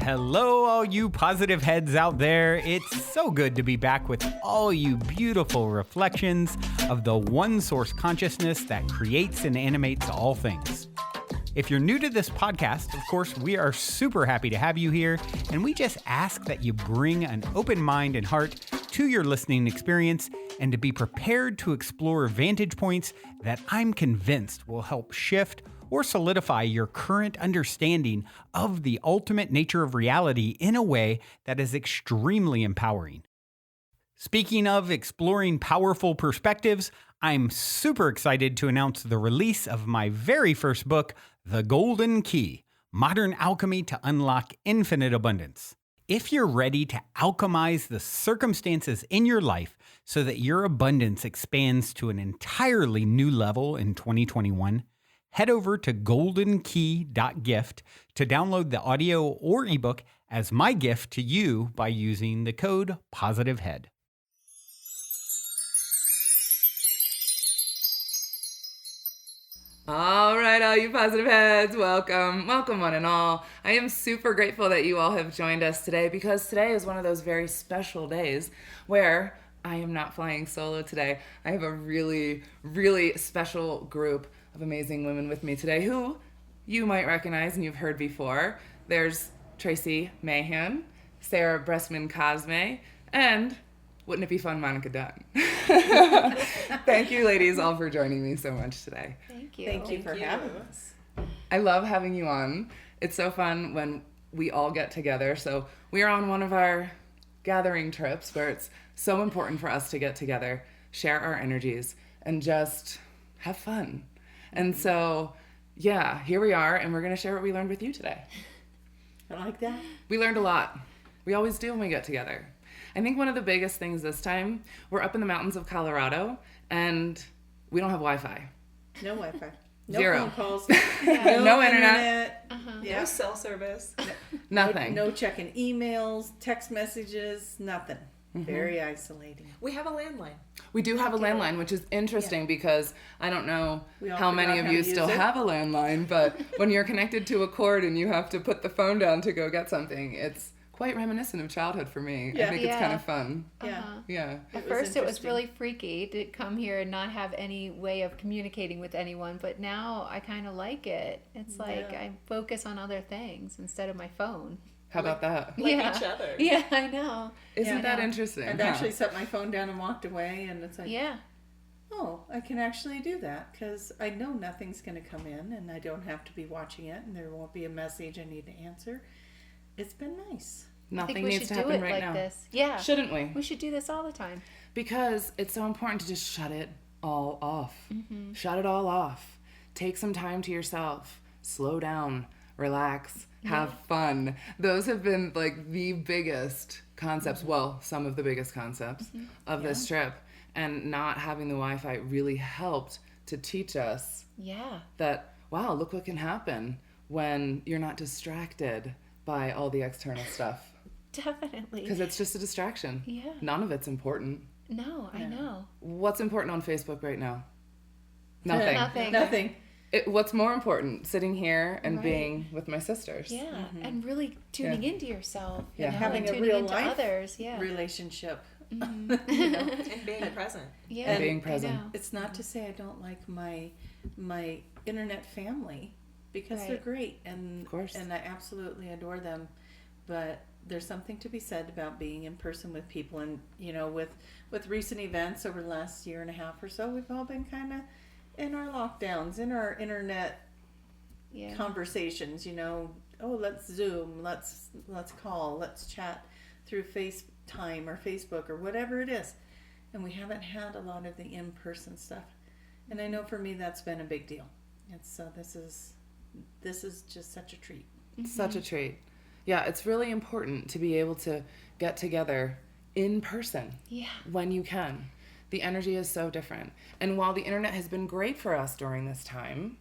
Hello, all you positive heads out there. It's so good to be back with all you beautiful reflections of the one source consciousness that creates and animates all things. If you're new to this podcast, of course, we are super happy to have you here, and we just ask that you bring an open mind and heart to your listening experience and to be prepared to explore vantage points that I'm convinced will help shift or solidify your current understanding of the ultimate nature of reality in a way that is extremely empowering. Speaking of exploring powerful perspectives, I'm super excited to announce the release of my very first book, The Golden Key: Modern Alchemy to Unlock Infinite Abundance. If you're ready to alchemize the circumstances in your life so that your abundance expands to an entirely new level in 2021, head over to goldenkey.gift to download the audio or ebook as my gift to you by using the code POSITIVEHEAD. All right, all you positive heads, welcome one and all. I am super grateful that you all have joined us today because today is one of those very special days where I am not flying solo today. I have a really, really special group of amazing women with me today who you might recognize and you've heard before. There's Tracy Mahan, Sarah Bressman-Cosme, and wouldn't it be fun, Monica Dunn. Thank you, ladies, all for joining me so much today. Thank you. Thank you for having us. I love having you on. It's so fun when we all get together. So we are on one of our gathering trips where it's so important for us to get together, share our energies, and just have fun. And so, yeah, here we are, and we're going to share what we learned with you today. I like that. We learned a lot. We always do when we get together. I think one of the biggest things this time, we're up in the mountains of Colorado, and we don't have Wi-Fi. No Wi-Fi. No Zero. phone calls. No internet. Yeah. No cell service. Nothing. No checking emails, text messages, nothing. Very isolating. We have a landline. We do have a landline, which is interesting because I don't know We all how many forgot of how you to still use it. have a landline, but when you're connected to a cord and you have to put the phone down to go get something, it's quite reminiscent of childhood for me. I Yeah. think it's kind of fun. Yeah. Yeah. At It was first, it was interesting. really freaky to come here and not have any way of communicating with anyone, but now I kind of like it. It's like Yeah. I focus on other things instead of my phone. How about that? Like yeah. each other. Yeah, I know. Isn't Yeah. that interesting? I'd huh? actually set my phone down and walked away, and it's like, Yeah. oh, I can actually do that because I know nothing's going to come in, and I don't have to be watching it, and there won't be a message I need to answer. It's been nice. I Nothing think we needs should to do happen it right like now. this. Yeah. Shouldn't we? We should do this all the time. Because it's so important to just shut it all off. Mm-hmm. Shut it all off. Take some time to yourself. Slow down. Relax. Have fun. Those have been like the biggest concepts. Well, some of the biggest concepts of this trip. And not having the Wi-Fi really helped to teach us Yeah. that, wow, look what can happen when you're not distracted by all the external stuff. Definitely. Because it's just a distraction. Yeah. None of it's important. No, I know. What's important on Facebook right now? Nothing. Nothing. Nothing. What's more important? Sitting here and Right. being with my sisters. Yeah. And really tuning into yourself. Yeah. You know, Having and a tuning real into life others. Yeah. relationship. And being present. Yeah. And being I present. know. It's not to say I don't like my internet family because they're Right. great and Of course. and I absolutely adore them, but there's something to be said about being in person with people. And you know, with recent events over the last year and a half or so, we've all been kind of in our lockdowns, in our internet Yeah. conversations. You know, oh, let's Zoom, let's call, let's chat through FaceTime or Facebook or whatever it is. And we haven't had a lot of the in-person stuff. And I know for me that's been a big deal. And so this is just such a treat. Such a treat. Yeah, it's really important to be able to get together in person Yeah. when you can. The energy is so different. And while the internet has been great for us during this time,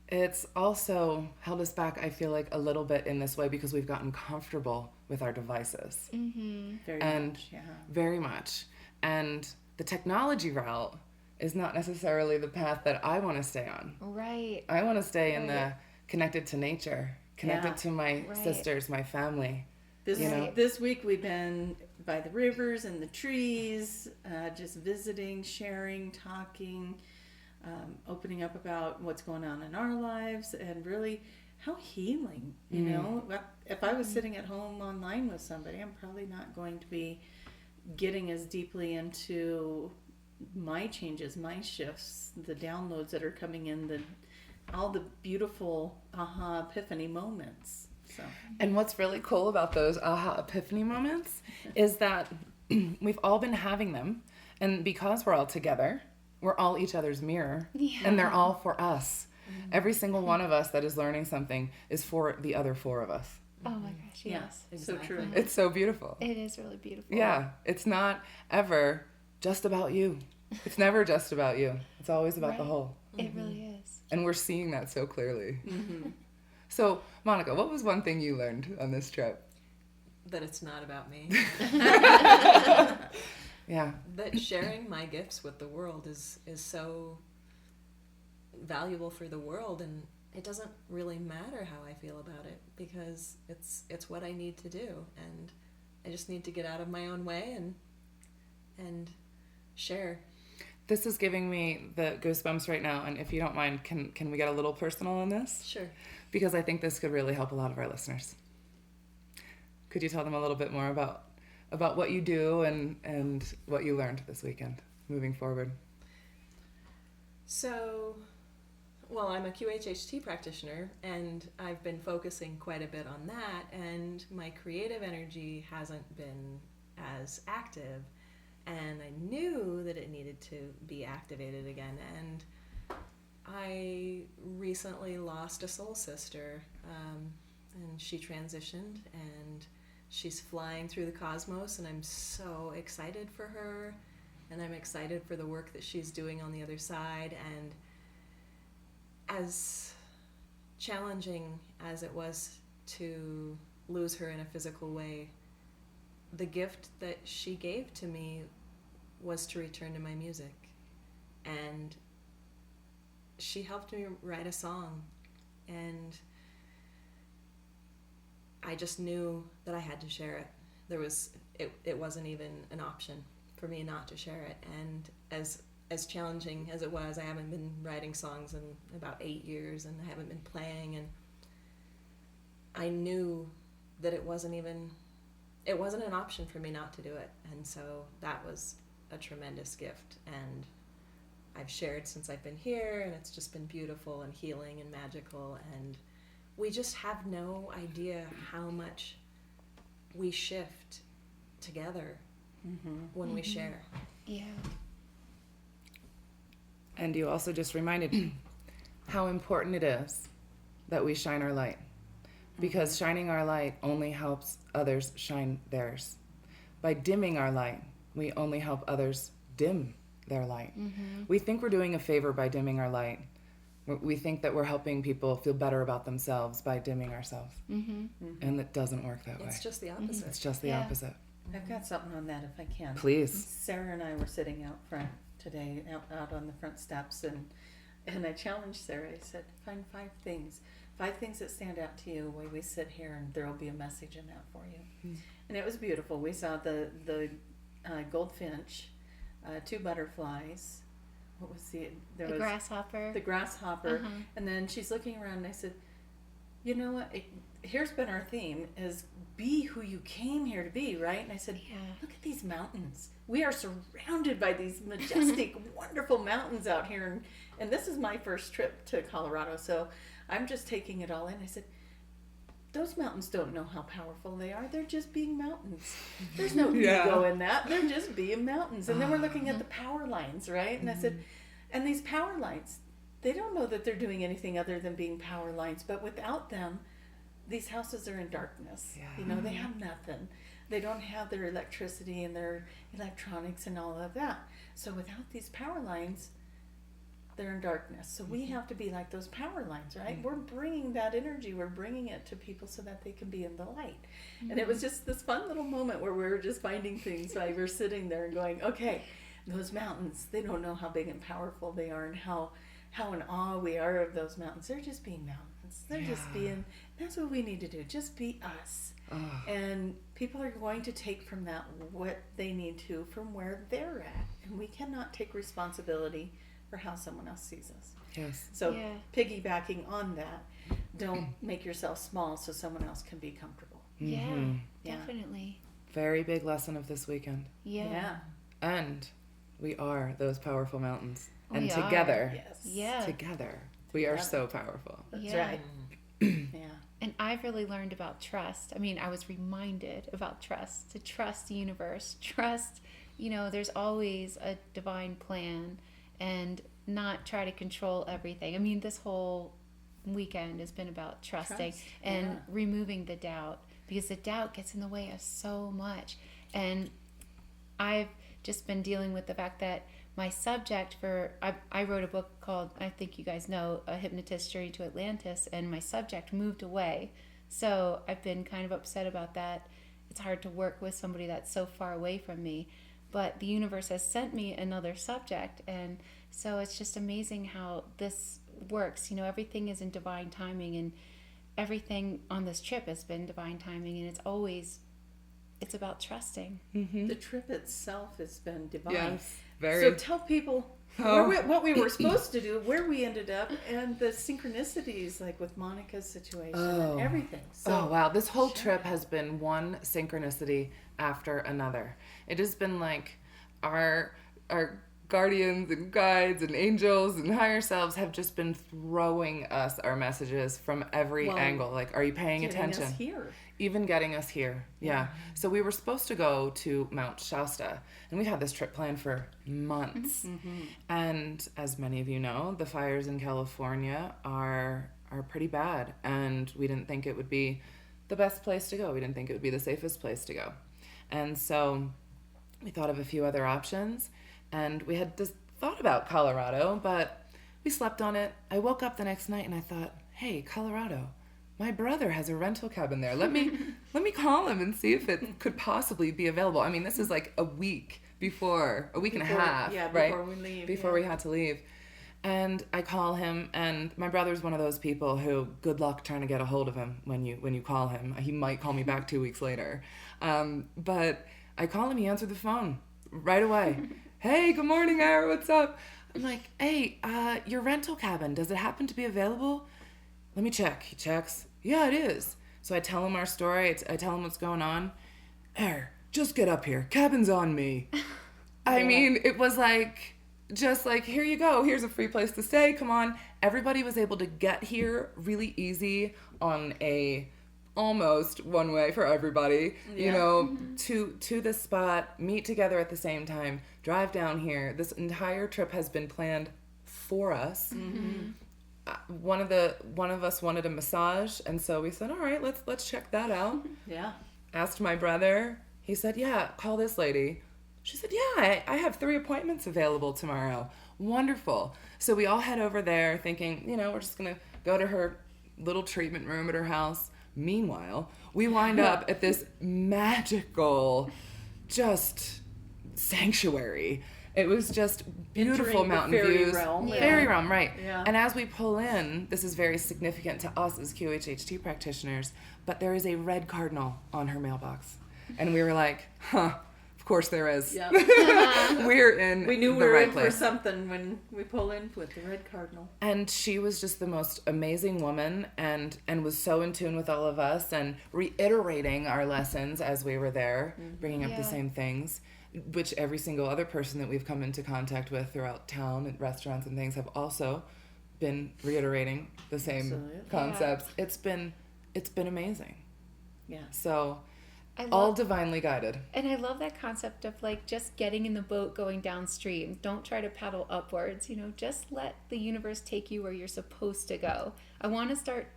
it's also held us back, I feel like, a little bit in this way because we've gotten comfortable with our devices. Very And much, yeah. very much. And the technology route is not necessarily the path that I want to stay on. Right. I want to stay in the connected to nature, connected Yeah. to my Right. sisters, my family. This You know? this week we've been by the rivers and the trees, just visiting, sharing, talking, opening up about what's going on in our lives, and really how healing. You know, if I was sitting at home online with somebody, I'm probably not going to be getting as deeply into my changes, my shifts, the downloads that are coming in, all the beautiful aha epiphany moments. So. And what's really cool about those aha epiphany moments is that we've all been having them. And because we're all together, we're all each other's mirror. Yeah. And they're all for us. Every single one of us that is learning something is for the other four of us. Oh my gosh, yes. So true. It's so beautiful. It is really beautiful. Yeah. It's not ever just about you. It's never just about you. It's always about the Right. whole. It really is. And we're seeing that so clearly. So, Monica, what was one thing you learned on this trip? That it's not about me. Yeah. That sharing my gifts with the world is so valuable for the world, and it doesn't really matter how I feel about it, because it's what I need to do, and I just need to get out of my own way and share. This is giving me the goosebumps right now, and if you don't mind, can we get a little personal on this? Sure. Because I think this could really help a lot of our listeners. Could you tell them a little bit more about what you do and what you learned this weekend moving forward? So, well, I'm a QHHT practitioner, and I've been focusing quite a bit on that, and my creative energy hasn't been as active, and I knew that it needed to be activated again. And I recently lost a soul sister, and she transitioned, and she's flying through the cosmos, and I'm so excited for her, and I'm excited for the work that she's doing on the other side. And as challenging as it was to lose her in a physical way, the gift that she gave to me was to return to my music. And she helped me write a song, and I just knew that I had to share it. It wasn't even an option for me not to share it. And as challenging as it was, I haven't been writing songs in about 8 years, and I haven't been playing, and I knew that it wasn't an option for me not to do it. And so that was a tremendous gift, and I've shared since I've been here, and it's just been beautiful and healing and magical, and we just have no idea how much we shift together when we share. Yeah. And you also just reminded me how important it is that we shine our light, because shining our light only helps others shine theirs. By dimming our light, we only help others dim their light. We think we're doing a favor by dimming our light. We think that we're helping people feel better about themselves by dimming ourselves. And it doesn't work that way. It's just the opposite. It's just the Yeah. opposite. I've got something on that if I can. Please. Sarah and I were sitting out front today, out on the front steps, and I challenged Sarah. I said, find 5 things that stand out to you while we sit here, and there will be a message in that for you. And it was beautiful. We saw the goldfinch, 2 butterflies. What was the Grasshopper. the grasshopper, and then she's looking around, and I said, you know what, here's been our theme, is be who you came here to be, right? And I said, Yeah. look at these mountains. We are surrounded by these majestic, wonderful mountains out here, and this is my first trip to Colorado, so I'm just taking it all in. I said, those mountains don't know how powerful they are. They're just being mountains. There's no ego in that. They're just being mountains. And then we're looking at the power lines, right? And I said, and these power lines, they don't know that they're doing anything other than being power lines. But without them, these houses are in darkness. Yeah. You know, they have nothing. They don't have their electricity and their electronics and all of that. So without these power lines, they're in darkness. So we have to be like those power lines, right? We're bringing that energy, we're bringing it to people so that they can be in the light. And it was just this fun little moment where we were just finding things while we were sitting there and going, okay, those mountains, they don't know how big and powerful they are, and how how in awe we are of those mountains. They're just being mountains. They're just being, that's what we need to do. Just be us. And people are going to take from that what they need to from where they're at. And we cannot take responsibility for how someone else sees us. Yes. So piggybacking on that, don't make yourself small so someone else can be comfortable. Yeah, definitely. Very big lesson of this weekend. Yeah. And we are those powerful mountains. And We are. together, Yeah. together, we are so powerful. That's Yeah. right. Yeah. And I've really learned about trust. I mean, I was reminded about trust, to trust the universe, trust, there's always a divine plan, and not try to control everything. I mean, this whole weekend has been about trusting and removing the doubt, because the doubt gets in the way of so much. And I've just been dealing with the fact that my subject I wrote a book called, I think you guys know, A Hypnotist's Journey to Atlantis, and my subject moved away. So I've been kind of upset about that. It's hard to work with somebody that's so far away from me. But the universe has sent me another subject, and so it's just amazing how this works. Everything is in divine timing, and everything on this trip has been divine timing, and it's about trusting. The trip itself has been divine. Yes. Very. So tell people what we were supposed to do, where we ended up, and the synchronicities, like with Monica's situation and everything. So, wow. This whole trip has been one synchronicity after another. It has been like our guardians and guides and angels and higher selves have just been throwing us our messages from every angle. Like, are you paying attention? Us here. Even getting us here. Yeah. So we were supposed to go to Mount Shasta, and we had this trip planned for months. And as many of you know, the fires in California are pretty bad, and we didn't think it would be the best place to go. We didn't think it would be the safest place to go. And so we thought of a few other options, and we had just thought about Colorado, but we slept on it. I woke up the next night and I thought, hey, Colorado, my brother has a rental cabin there. Let me call him and see if it could possibly be available. I mean, this is like a week and a half, right? Before we leave. Before we had to leave. And I call him, and my brother's one of those people who, good luck trying to get a hold of him when you call him. He might call me back 2 weeks later. But I call him, he answered the phone right away. Hey, good morning, Ara, what's up? I'm like, hey, your rental cabin, does it happen to be available? Let me check. He checks. Yeah, it is. So I tell him our story. I tell him what's going on. Just get up here. Cabin's on me. I mean, it was like, just like, here you go. Here's a free place to stay. Come on. Everybody was able to get here really easy on a almost one way for everybody, to this spot, meet together at the same time, drive down here. This entire trip has been planned for us. One of us wanted a massage, and so we said, all right, let's check that out. Yeah. Asked my brother. He said, yeah, call this lady. She said, yeah, I have 3 appointments available tomorrow. Wonderful. So we all head over there thinking, we're just going to go to her little treatment room at her house. Meanwhile, we wind up at this magical, just sanctuary. It was just beautiful Entering the mountain fairy views. realm. Yeah. Fairy realm, right. Yeah. And as we pull in, this is very significant to us as QHHT practitioners, but there is a red cardinal on her mailbox. And we were like, of course there is. Yeah. We knew we the were right in place. for something when we pull in with the red cardinal. And she was just the most amazing woman, and was so in tune with all of us and reiterating our lessons as we were there, bringing up the same things, which every single other person that we've come into contact with throughout town and restaurants and things have also been reiterating the same concepts. It's been amazing. Yeah. So all divinely guided. And I love that concept of like just getting in the boat going downstream. Don't try to paddle upwards, just let the universe take you where you're supposed to go. I want to start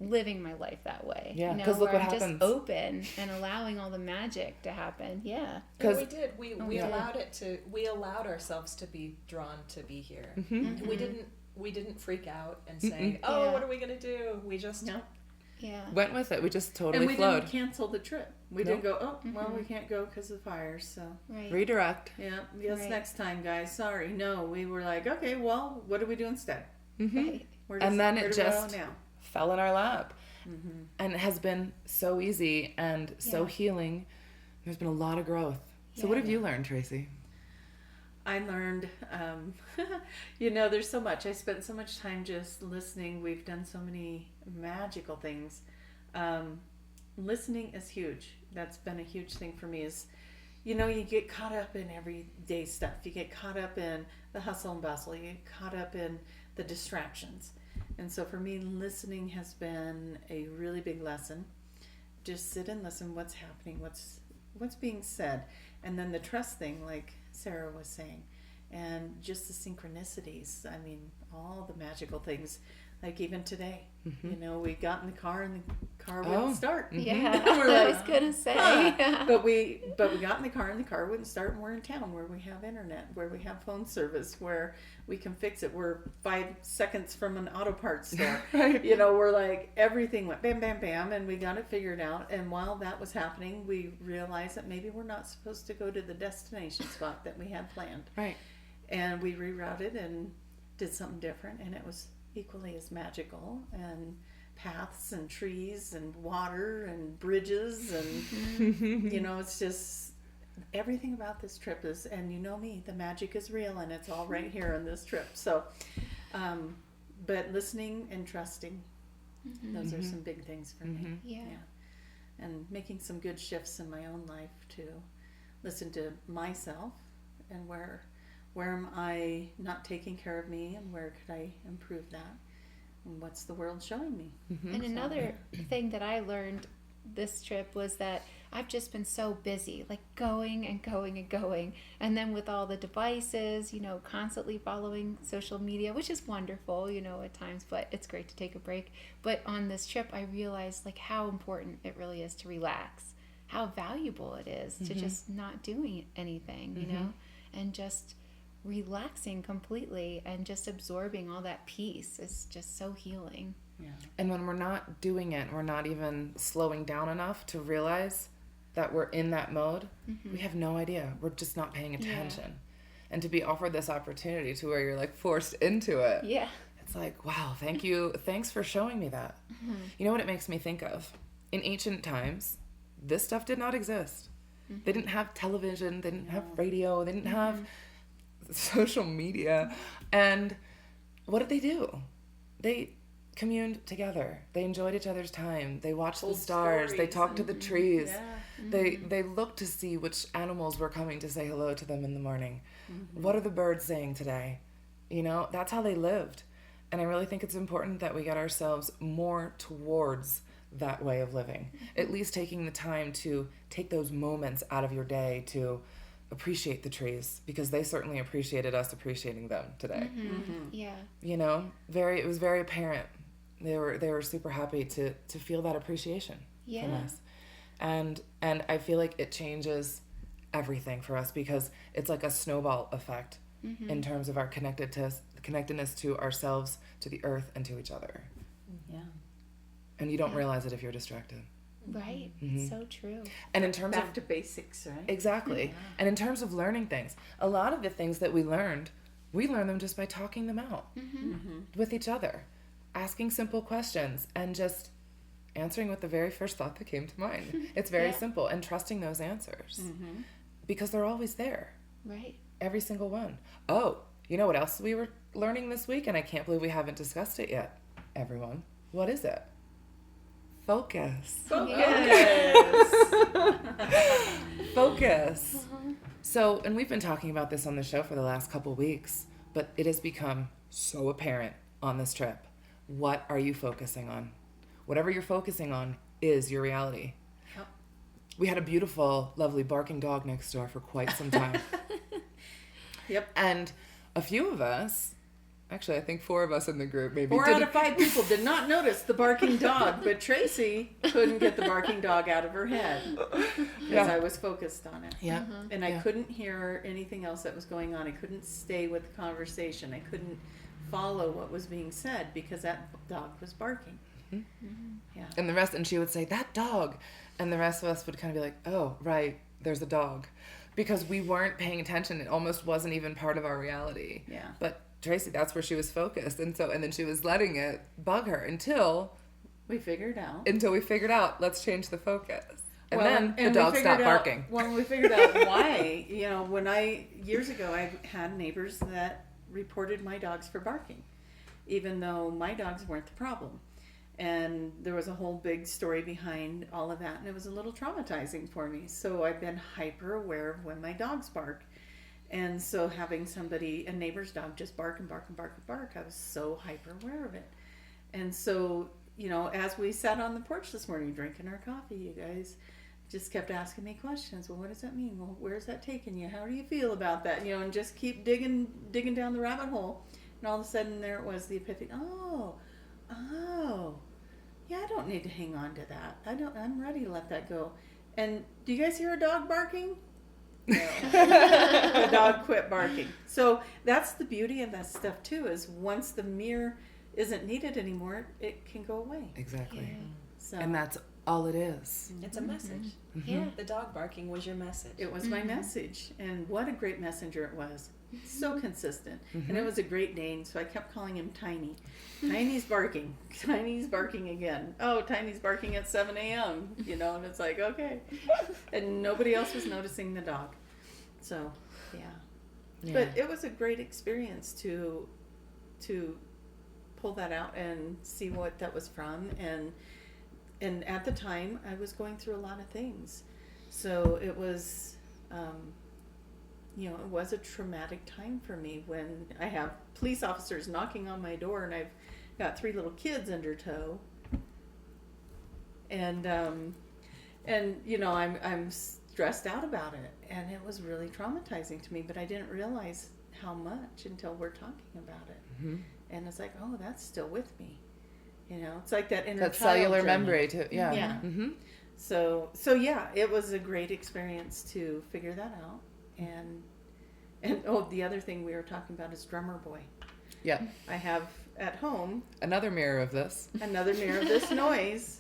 living my life that way. Yeah, because look where what I'm happens. just open and allowing all the magic to happen. Yeah. Yeah, we did. We allowed ourselves to be drawn to be here. We didn't freak out and say, "Oh, what are we gonna do?" We just went with it. We just totally And we flowed. didn't cancel the trip. We didn't go, oh, well, we can't go because of fires. So, Right. Redirect. yeah, yes, Right. next time, guys. Sorry. No, we were like, okay, well, what do we do instead? Right. And then where it do we go just now? fell in our lap. And it has been so easy and so Yeah. healing. There's been a lot of growth. So what have you learned, Tracy? I learned, you know, there's so much. I spent so much time just listening. We've done so many magical things. Listening is huge. That's been a huge thing for me is, you know, you get caught up in everyday stuff. You get caught up in the hustle and bustle. You get caught up in the distractions. And so for me, listening has been a really big lesson. Just sit and listen what's happening, what's being said. And then the trust thing, like Sarah was saying, and just the synchronicities. I mean, all the magical things. Like even today, you know, we got in the car and the car wouldn't start. Yeah, We're I like, was gonna say. huh. But we got in the car and the car wouldn't start. And we're in town where we have internet, where we have phone service, where we can fix it. We're 5 seconds from an auto parts store. Right. You know, we're like, everything went bam, bam, bam, and we got it figured out. And while that was happening, we realized that maybe we're not supposed to go to the destination spot that we had planned. Right. And we rerouted and did something different, and it was equally as magical, and paths and trees and water and bridges and you know, it's just everything about this trip is, and you know me, the magic is real and it's all right here on this trip. So but listening and trusting, those are some big things for me. Yeah. And making some good shifts in my own life to listen to myself and where am I not taking care of me, and where could I improve that, and what's the world showing me. And another thing that I learned this trip was that I've just been so busy, like going and going and going. And then with all the devices, you know, constantly following social media, which is wonderful, you know, at times, but it's great to take a break. But on this trip, I realized like how important it really is to relax, how valuable it is to just not doing anything, you know, and just relaxing completely and just absorbing all that peace is just so healing. Yeah. And when we're not doing it, we're not even slowing down enough to realize that we're in that mode, we have no idea. We're just not paying attention. And to be offered this opportunity to where you're like forced into it. Yeah. It's like, wow, thank you. Thanks for showing me that. You know what it makes me think of? In ancient times, this stuff did not exist. They didn't have television, they didn't have radio, they didn't have social media. And what did they do? They communed together. They enjoyed each other's time. They watched the stars. They talked to the trees. They looked to see which animals were coming to say hello to them in the morning. What are the birds saying today? You know, that's how they lived. And I really think it's important that we get ourselves more towards that way of living. At least taking the time to take those moments out of your day to appreciate the trees, because they certainly appreciated us appreciating them today. Yeah. You know, it was very apparent. They were super happy to feel that appreciation from us. And I feel like it changes everything for us, because it's like a snowball effect in terms of our connectedness to ourselves, to the earth, and to each other. Yeah. And you don't realize it if you're distracted. Right. So true. And in terms Back of to basics, right? exactly. And in terms of learning things, a lot of the things that we learned them just by talking them out with each other, asking simple questions, and just answering with the very first thought that came to mind. It's very simple, and trusting those answers because they're always there. Right. Every single one. Oh, you know what else we were learning this week, and I can't believe we haven't discussed it yet, everyone. What is it? Focus. Focus. So, and we've been talking about this on the show for the last couple weeks, but it has become so apparent on this trip. What are you focusing on? Whatever you're focusing on is your reality. Yep. We had a beautiful, lovely barking dog next door for quite some time. Yep. And a few of us, actually I think 4 of us in the group maybe 4 out of 5 people did not notice the barking dog, but Tracy couldn't get the barking dog out of her head because I was focused on it. Yeah. And I couldn't hear anything else that was going on. I couldn't stay with the conversation. I couldn't follow what was being said because that dog was barking. Yeah. And the rest, and she would say, that dog. And the rest of us would kind of be like, oh, right, there's a dog. Because we weren't paying attention. It almost wasn't even part of our reality. Yeah. But Tracy, that's where she was focused. And then she was letting it bug her until We figured out. we figured out, let's change the focus. And Well, then and the we dog figured stopped out- barking. When we figured out why, years ago, I had neighbors that reported my dogs for barking, even though my dogs weren't the problem. And there was a whole big story behind all of that, and it was a little traumatizing for me. So I've been hyper aware of when my dogs bark. And so having a neighbor's dog just bark and bark and bark and bark, I was so hyper aware of it. And so, as we sat on the porch this morning drinking our coffee, you guys just kept asking me questions. Well, what does that mean? Well, where's that taking you? How do you feel about that? And just keep digging down the rabbit hole. And all of a sudden there it was, the epiphany. Oh, yeah, I don't need to hang on to that. I'm ready to let that go. And do you guys hear a dog barking? No. The dog quit barking. So that's the beauty of that stuff too, is once the mirror isn't needed anymore, it can go away. Exactly. Yeah. So And that's all it is. It's a message. Yeah. The dog barking was your message. it was my message, and what a great messenger it was. So consistent. Mm-hmm. And it was a Great Dane, so I kept calling him Tiny. Tiny's barking. Tiny's barking again. Oh, Tiny's barking at 7 a.m. And it's like, okay. And nobody else was noticing the dog. So, yeah. But it was a great experience to pull that out and see what that was from. And at the time, I was going through a lot of things. So it was, it was a traumatic time for me when I have police officers knocking on my door and I've got 3 little kids under tow. And I'm stressed out about it. And it was really traumatizing to me, but I didn't realize how much until we're talking about it. Mm-hmm. And it's like, oh, that's still with me. It's like that inner That child cellular journey. memory too. Yeah. Yeah. Mm-hmm. So yeah, it was a great experience to figure that out. And the other thing we were talking about is Drummer Boy. Yeah. I have at home Another mirror of this. another mirror of this noise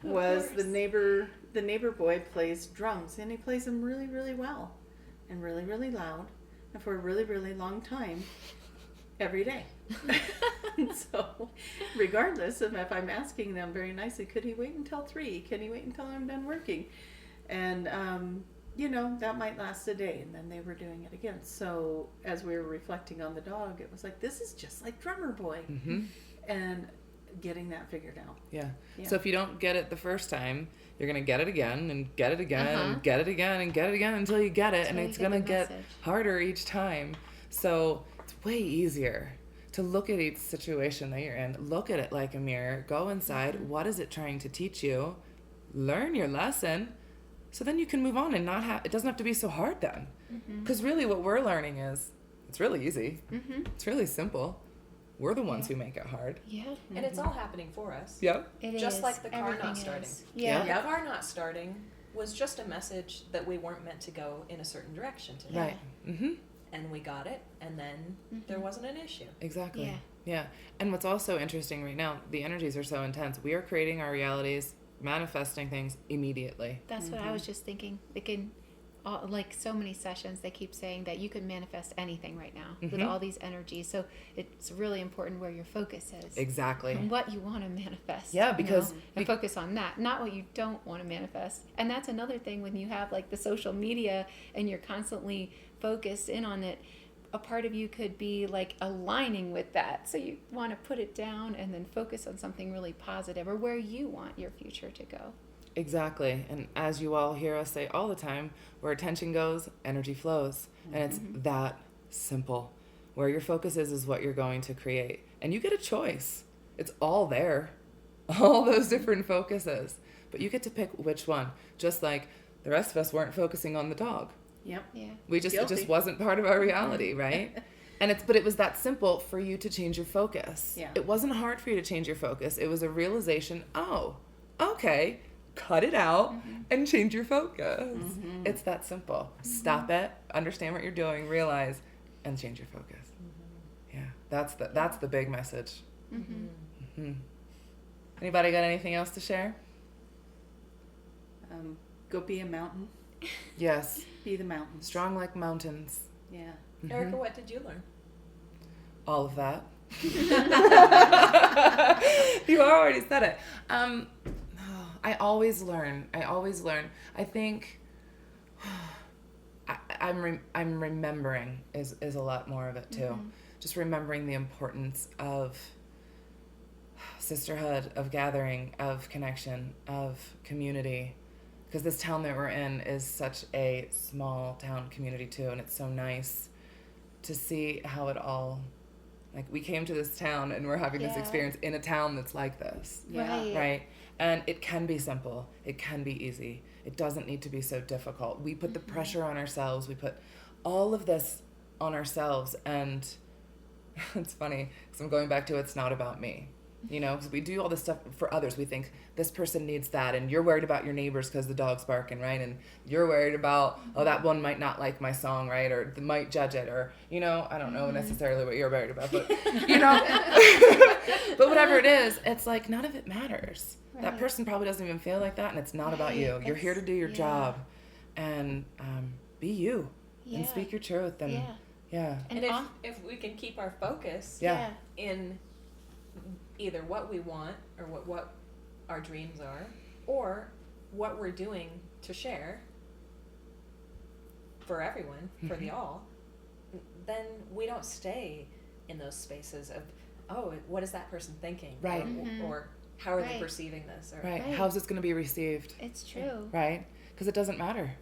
was the neighbor boy plays drums, and he plays them really, really well and really, really loud and for a really, really long time every day. So regardless of if I'm asking them very nicely, could he wait until 3? Can he wait until I'm done working? And that might last a day, and then they were doing it again. So as we were reflecting on the dog, it was like, this is just like Drummer Boy. Mm-hmm. And getting that figured out. Yeah. Yeah. So if you don't get it the first time, you're going to get it again and get it again Uh-huh. and get it again and get it again until you get it. Until and you it's get going to the get message. harder each time. So it's way easier to look at each situation that you're in. Look at it like a mirror. Go inside. Mm-hmm. What is it trying to teach you? Learn your lesson. So then you can move on and it doesn't have to be so hard then. Because really what we're learning is, it's really easy. Mm-hmm. It's really simple. We're the ones who make it hard. Yeah. And it's all happening for us. Yeah. It Just is. like the car Everything not starting. is. Yeah. Yeah. The car not starting was just a message that we weren't meant to go in a certain direction today. Right. Mm-hmm. And we got it, and then there wasn't an issue. Exactly. Yeah. Yeah. And what's also interesting right now, the energies are so intense. We are creating our realities, manifesting things immediately. That's what I was just thinking. Like so many sessions, they keep saying that you can manifest anything right now with all these energies. So it's really important where your focus is. Exactly. And what you want to manifest. Yeah, because- and focus on that, not what you don't want to manifest. And that's another thing when you have like the social media and you're constantly focused in on it. A part of you could be like aligning with that. So you want to put it down and then focus on something really positive or where you want your future to go. Exactly. And as you all hear us say all the time, where attention goes, energy flows. And it's that simple. Where your focus is what you're going to create. And you get a choice. It's all there. All those different focuses. But you get to pick which one. Just like the rest of us weren't focusing on the dog. Yep. Yeah. It just Guilty. wasn't part of our reality, right? But it was that simple for you to change your focus. Yeah. It wasn't hard for you to change your focus. It was a realization, oh, okay, cut it out and change your focus. It's that simple. Stop it, understand what you're doing, realize, and change your focus. Yeah, that's the big message. Anybody got anything else to share? Go be a mountain. Yes. Be the mountain. Strong like mountains. Yeah. Erica, what did you learn? All of that. You already said it. I always learn. I think I'm remembering is a lot more of it too. Just remembering the importance of sisterhood, of gathering, of connection, of community. Because this town that we're in is such a small town community too, and it's so nice to see how it all, like, we came to this town and we're having this experience in a town that's like this. Right. Right? And it can be simple. It can be easy. It doesn't need to be so difficult. We put the pressure on ourselves. We put all of this on ourselves, and it's funny because I'm going back to it's not about me. You know, because we do all this stuff for others. We think this person needs that, and you're worried about your neighbors because the dog's barking, right? And you're worried about, oh, that one might not like my song, right? Or they might judge it, or, you know, I don't know necessarily what you're worried about, but, you know. But whatever it is, it's like none of it matters. Right. That person probably doesn't even feel like that, and it's not about you. You're here to do your job, and be you, and speak your truth, and And if we can keep our focus in either what we want or what our dreams are, or what we're doing to share for everyone, for the all, then we don't stay in those spaces of, oh, what is that person thinking? Right. Or how are they perceiving this? Or, Right. How's this going to be received? It's true. Right? Because it doesn't matter.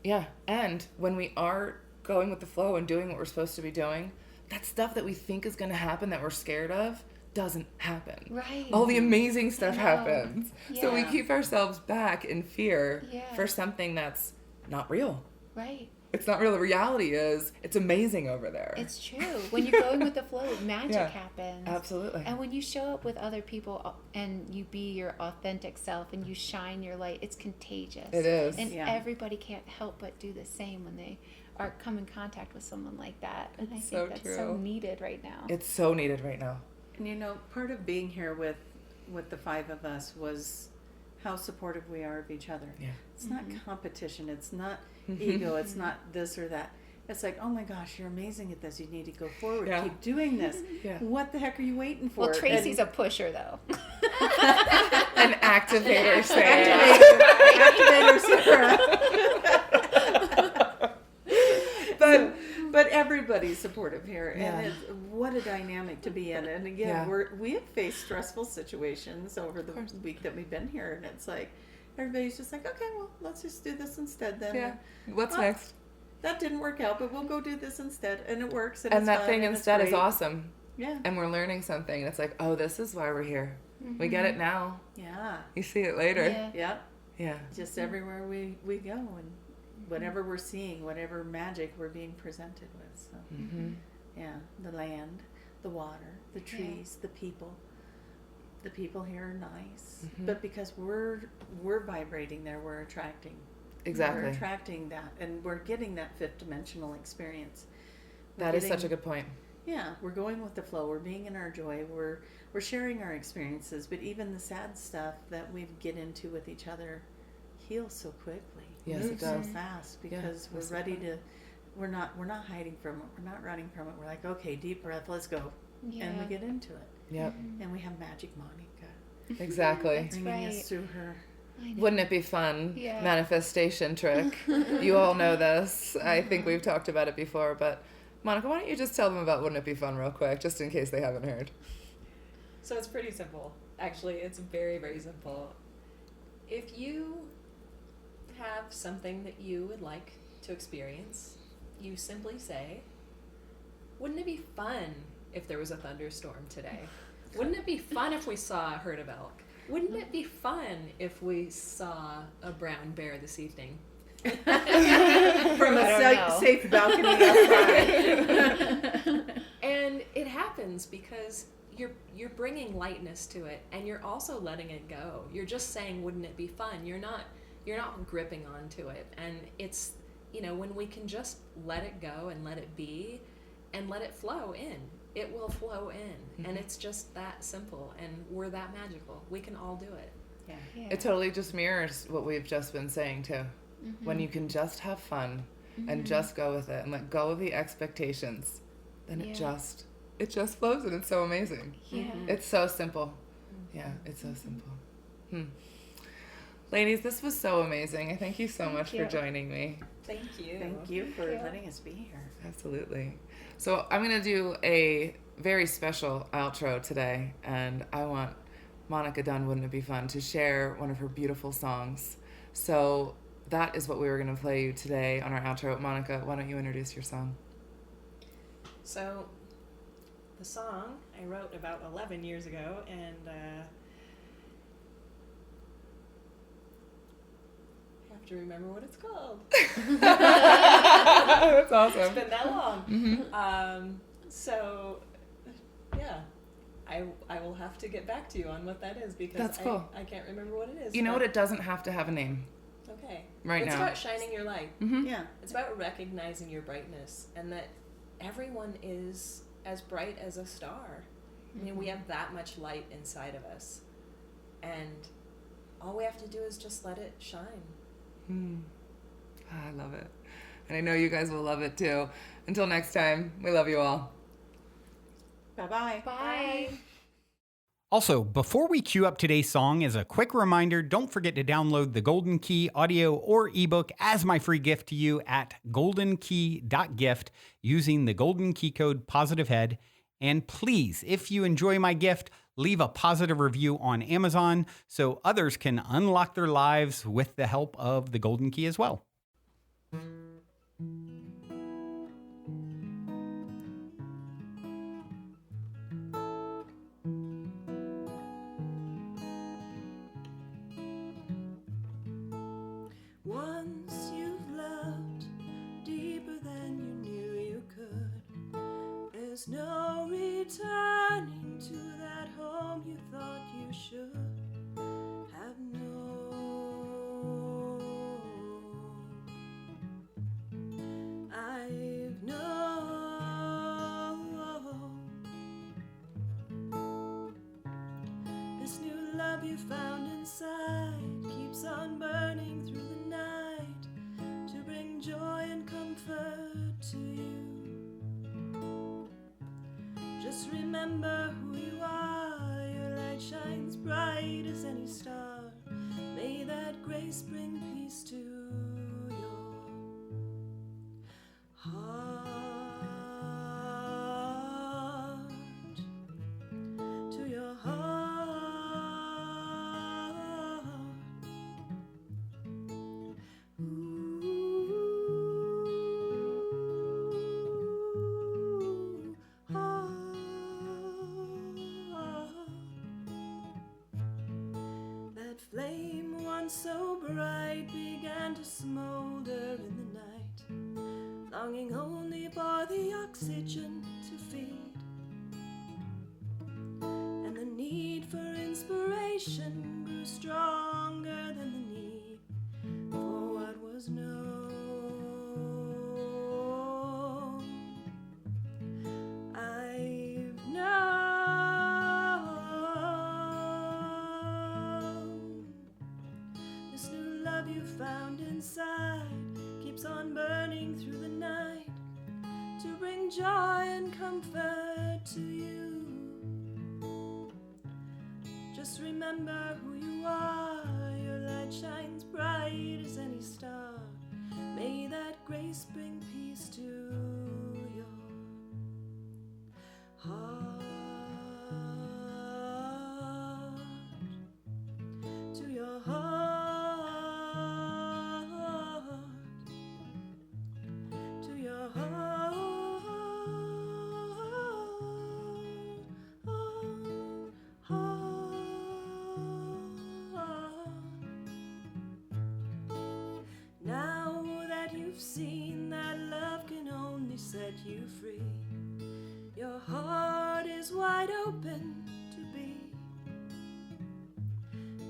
Yeah. And when we are going with the flow and doing what we're supposed to be doing, that stuff that we think is going to happen that we're scared of doesn't happen. Right. All the amazing stuff happens. So we Yeah. keep ourselves back in fear for something that's not real. Right. It's not real. The reality is it's amazing over there. It's true. When you're going with the flow, magic happens. Absolutely. And when you show up with other people and you be your authentic self and you shine your light, it's contagious. It is. And everybody can't help but do the same when they are come in contact with someone like that. And I so think that's true. so needed right now. It's so needed right now. And you know, part of being here with the five of us was how supportive we are of each other. Yeah. It's not competition. It's not ego. It's not this or that. It's like, oh my gosh, you're amazing at this. You need to go forward. Yeah. Keep doing this. Yeah. What the heck are you waiting for? Well, Tracy's a pusher, though. An activator, Sarah. activator, Sarah. But everybody's supportive here, and what a dynamic to be in. And again, we have faced stressful situations over the week that we've been here, and it's like everybody's just like, okay, well, let's just do this instead then. Yeah. What's next? That didn't work out, but we'll go do this instead, and it works. And And it's that fun, thing and instead it's is great. awesome. Yeah. And we're learning something. And it's like, oh, this is why we're here. We get it now. Yeah. You see it later. Yeah. Yep. Yeah. Just everywhere we go, and whatever we're seeing, whatever magic we're being presented with. So, yeah, the land, the water, the trees, the people. The people here are nice, but because we're vibrating there, we're attracting. Exactly. We're attracting that, and we're getting that fifth dimensional experience. That is such a good point. Yeah, we're going with the flow. We're being in our joy. We're sharing our experiences, but even the sad stuff that we get into with each other heals so quickly. Yes, Moves it does. so fast because that's we're the ready to. We're not hiding from it. We're not running from it. We're like, okay, deep breath, let's go, and we get into it. Yep. And we have magic Monica Exactly. bringing right. us through her. I know. Wouldn't it be fun? Yeah. Manifestation trick. You all know this. I think we've talked about it before, but Monica, why don't you just tell them about Wouldn't It Be Fun real quick, just in case they haven't heard. So it's pretty simple. Actually, it's very, very simple. If you have something that you would like to experience, you simply say, wouldn't it be fun if there was a thunderstorm today? Wouldn't it be fun if we saw a herd of elk? Wouldn't it be fun if we saw a brown bear this evening? From I don't know. safe balcony outside. And it happens because you're bringing lightness to it, and you're also letting it go. You're just saying, wouldn't it be fun? You're not gripping onto it. And it's, when we can just let it go and let it be and let it flow in, it will flow in. And it's just that simple, and we're that magical. We can all do it. Yeah. It totally just mirrors what we've just been saying too. When you can just have fun and just go with it and let go of the expectations, then it just flows, and it's so amazing. Yeah. It's so simple. Yeah, it's so simple. Ladies, this was so amazing. Thank you so much for joining me. Thank you. Thank you for letting us be here. Absolutely. So I'm going to do a very special outro today, and I want Monica Dunn, Wouldn't It Be Fun, to share one of her beautiful songs. So that is what we were going to play you today on our outro. Monica, why don't you introduce your song? So, the song I wrote about 11 years ago, and I have to remember what it's called. That's awesome. It's been that long. So, yeah, I will have to get back to you on what that is, because That's cool. I can't remember what it is. You know what? It doesn't have to have a name. Okay. Right it's now. about shining your light. Yeah. It's about recognizing your brightness, and that everyone is as bright as a star. I mean, we have that much light inside of us, and all we have to do is just let it shine. I love it. And I know you guys will love it too. Until next time, we love you all. Bye-bye. Bye. Also, before we cue up today's song, as a quick reminder, don't forget to download the Golden Key audio or ebook as my free gift to you at goldenkey.gift using the Golden Key code POSITIVEHEAD. And please, if you enjoy my gift, leave a positive review on Amazon so others can unlock their lives with the help of the Golden Key as well. Once you've loved deeper than you knew you could, there's no returning to that home you thought you should have known. I've known this new love you found inside keeps on burning through the night to bring joy and comfort to you. Just remember who you are, your light shines bright as any star. May that grace bring peace to your heart, to your heart. That flame once so bright began to smolder in the night, longing only for the oxygen to feed, and the need for inspiration grew stronger than the need for what was known. I've known this new love you found inside keeps on burning through the night to bring joy and comfort to you. Just remember who you are, your light shines bright as any star. May that grace bring peace to your heart, to your heart, to your heart. Now that you've seen that love can only set you free, your heart is wide open to be.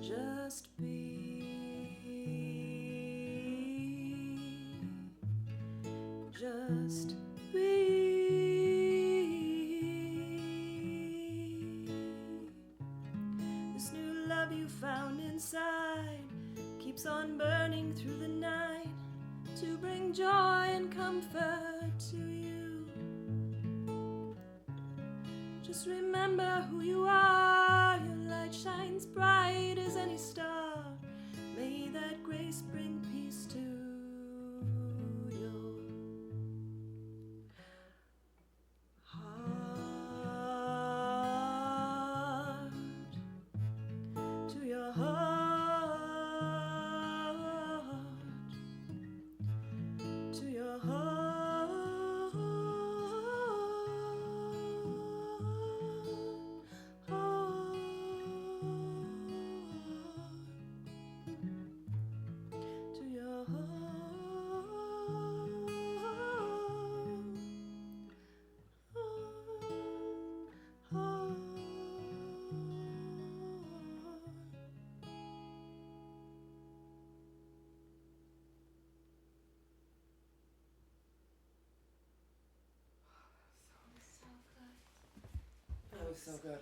Just be. Just be. inside keeps on burning through the night to bring joy and comfort to you. Just remember who you are. Your light shines bright as any star. May that grace bring peace to your heart, to your heart, to your heart, to your That was so good.